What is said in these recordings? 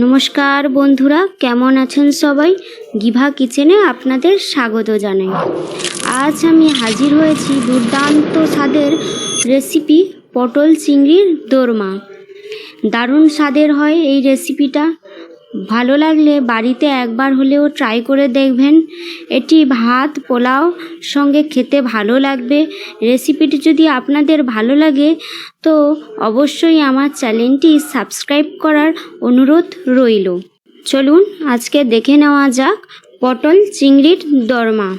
নমস্কার বন্ধুরা, কেমন আছেন সবাই? গিভা কিচেনে আপনাদের স্বাগত জানাই। আজ আমি হাজির হয়েছি দুর্দান্ত স্বাদের রেসিপি পটল চিংড়ির দোরমা। দারুণ স্বাদের হয় এই রেসিপিটা। ভালো লাগলে বাড়িতে একবার হলেও ট্রাই করে দেখবেন। এটি ভাত পোলাও সঙ্গে খেতে ভালো লাগবে। রেসিপিটি যদি আপনাদের ভালো লাগে তো অবশ্যই আমার চ্যানেলটি সাবস্ক্রাইব করার অনুরোধ রইল। চলুন আজকে দেখে নেওয়া যাক পটল চিংড়ির দোরমা।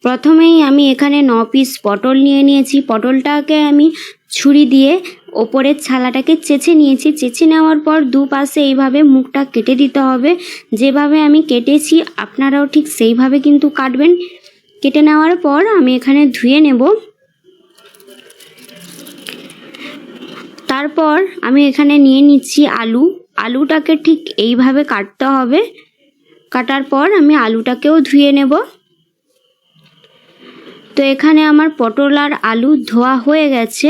প্রথমেই আমি এখানে 9 পিস পটল নিয়েছি। পটলটাকে আমি ছুরি দিয়ে ওপরের ছালাটাকে চেঁচে নিয়েছি। চেঁচে নেওয়ার পর দুপাশে এইভাবে মুখটা কেটে দিতে হবে। যেভাবে আমি কেটেছি আপনারাও ঠিক সেইভাবে কিন্তু কাটবেন। কেটে নেওয়ার পর আমি এখানে ধুয়ে নেব। তারপর আমি এখানে নিয়ে নিচ্ছি আলুটাকে ঠিক এইভাবে কাটতে হবে। কাটার পর আমি আলুটাকেও ধুয়ে নেব। তো এখানে আমার পটল আর আলু ধোয়া হয়ে গেছে।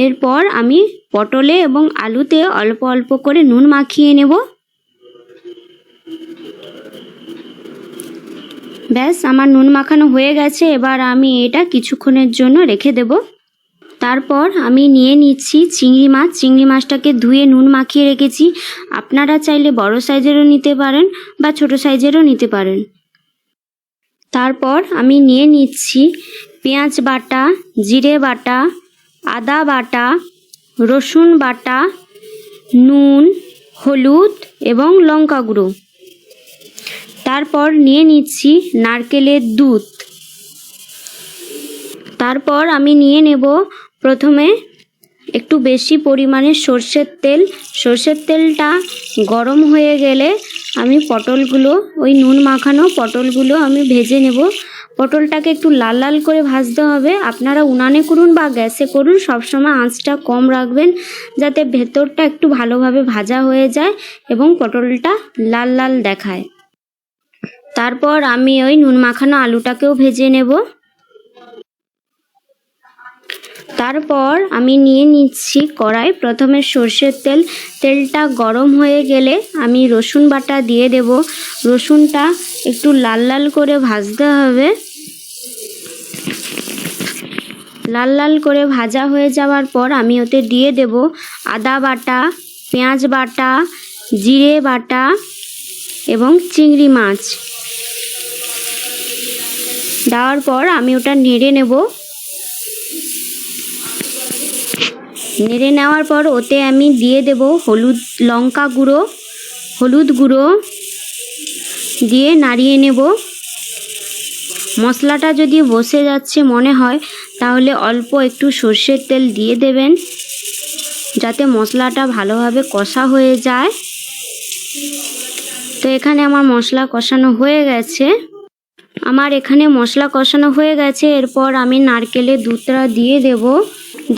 এরপর আমি পটলে এবং আলুতে অল্প অল্প করে নুন মাখিয়ে নেব। ব্যাস, আমার নুন মাখানো হয়ে গেছে। এবার আমি এটা কিছুক্ষণের জন্য রেখে দেব। তারপর আমি নিয়ে নিচ্ছি চিংড়ি মাছ। চিংড়ি মাছটাকে ধুয়ে নুন মাখিয়ে রেখেছি। আপনারা চাইলে বড় সাইজেরও নিতে পারেন বা ছোট সাইজেরও নিতে পারেন। তারপর আমি নিয়ে নিচ্ছি পেঁয়াজ বাটা, জিরে বাটা, আদা বাটা, রসুন বাটা, নুন, হলুদ এবং লঙ্কা গুঁড়ো। তারপর নিয়ে নিচ্ছি নারকেলের দুধ। তারপর আমি নিয়ে নেব প্রথমে একটু বেশি পরিমাণে সর্ষের তেল। সর্ষের তেলটা গরম হয়ে গেলে আমি পটলগুলো, ওই নুন মাখানো পটলগুলো আমি ভেজে নেব। পটলটাকে একটু লাল লাল করে ভাজতে হবে। আপনারা উনানে করুন বা গ্যাসে করুন, সবসময় আঁচটা কম রাখবেন যাতে ভেতরটা একটু ভালোভাবে ভাজা হয়ে যায় এবং পটলটা লাল লাল দেখায়। তারপর আমি ওই নুন মাখানো আলুটাকেও ভেজে নেব। তারপর আমি নিয়ে নিচ্ছি কড়াই। প্রথমে সর্ষের তেলটা গরম হয়ে গেলে আমি রসুন বাটা দিয়ে দেব। রসুনটা একটু লাল লাল করে ভাজতে হবে। লাল লাল করে ভাজা হয়ে যাওয়ার পর আমি ওতে দিয়ে দেব আদা বাটা, পেঁয়াজ বাটা, জিরে বাটা এবং চিংড়ি মাছ। দেওয়ার পর আমি ওটা নেড়ে নেব। নেড়ে নেওয়ার পর ওতে আমি দিয়ে দেব হলুদ গুঁড়ো দিয়ে নাড়িয়ে নেব। মশলাটা যদি বসে যাচ্ছে মনে হয় তাহলে অল্প একটু সর্ষের তেল দিয়ে দেবেন যাতে মশলাটা ভালোভাবে কষা হয়ে যায়। তো এখানে আমার মশলা কষানো হয়ে গেছে। এরপর আমি নারকেলের দুধটা দিয়ে দেব।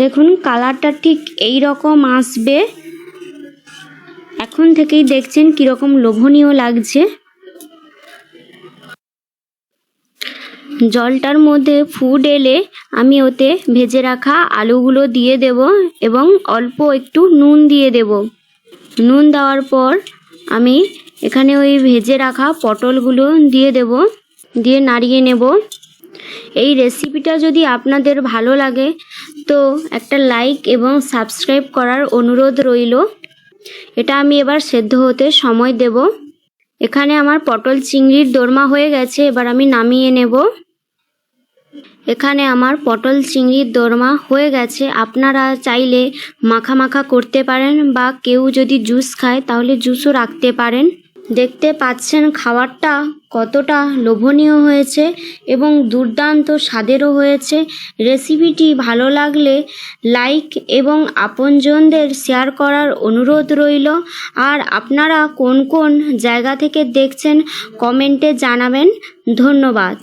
দেখুন কালারটা ঠিক এই রকম আসবে। এখন থেকেই দেখছেন কীরকম লোভনীয় লাগছে। জলটার মধ্যে ফুট এলে আমি ওতে ভেজে রাখা আলুগুলো দিয়ে দেব এবং অল্প একটু নুন দিয়ে দেব। নুন দেওয়ার পর আমি এখানে ওই ভেজে রাখা পটলগুলো দিয়ে দেব, দিয়ে নাড়িয়ে নেব। এই রেসিপিটা যদি আপনাদের ভালো লাগে তো একটা লাইক এবং সাবস্ক্রাইব করার অনুরোধ রইল। এটা আমি এবার সেদ্ধ হতে সময় দেব। এখানে আমার পটল চিংড়ির দোরমা হয়ে গেছে। এবার আমি নামিয়ে নেব। এখানে আমার পটল চিংড়ির দোরমা হয়ে গেছে। আপনারা চাইলে মাখা মাখা করতে পারেন বা কেউ যদি জুস খায় তাহলে জুসও রাখতে পারেন। দেখতে পাচ্ছেন খাবারটা কতটা লোভনীয় হয়েছে এবং দুর্দান্ত স্বাদেরও হয়েছে। রেসিপিটি ভালো লাগলে লাইক এবং আপনজনদের শেয়ার করার অনুরোধ রইল। আর আপনারা কোন কোন জায়গা থেকে দেখছেন কমেন্টে জানাবেন। ধন্যবাদ।